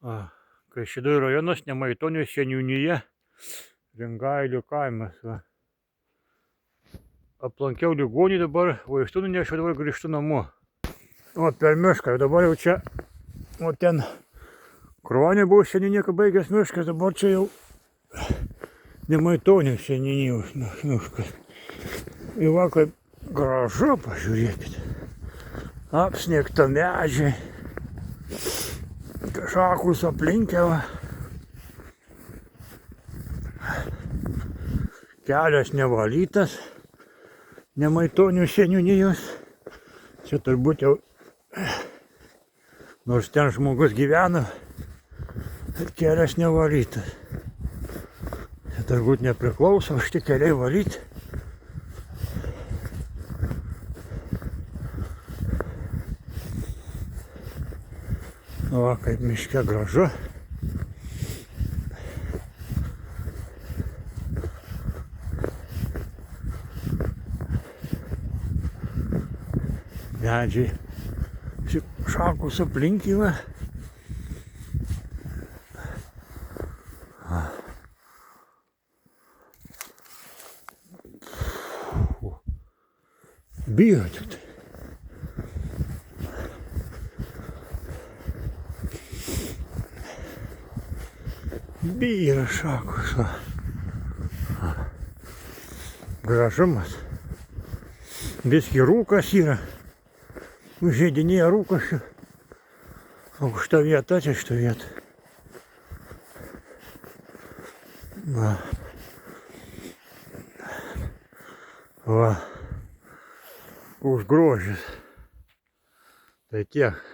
Kaišiadorių rajonas, Nemaitonių seniūnija, Ringailių kaimas. Va. Aplankiau ligonį, dabar vaistų nunešiau, dabar grįžtu namo. O per mišką, dabar jau čia, o ten Kruonė buvo seniūnija, kai baigęs miškas, dabar čia jau Nemaitonių seniūnijos miškas. Ir va, kaip gražu, pažiūrėkit. Apsniegta medžiai. Šakus aplinkę. Kelias nevalytas. Nemaitonių seniūnijos. Čia turbūt jau, nors ten žmogus gyvena, bet kelias nevalytas. Čia turbūt nepriklauso, šitie keliai valyti. Va, kaip miške gražu. Medžiai. Šakus aplinkui va. Bijo tik tai. Byra šakus. Gražumas. Biski rūkas yra. Užžeidinėja rūkas. Aukšta vieta čia šitą vietą. Va. Va. Koks grožis. Tai tiek.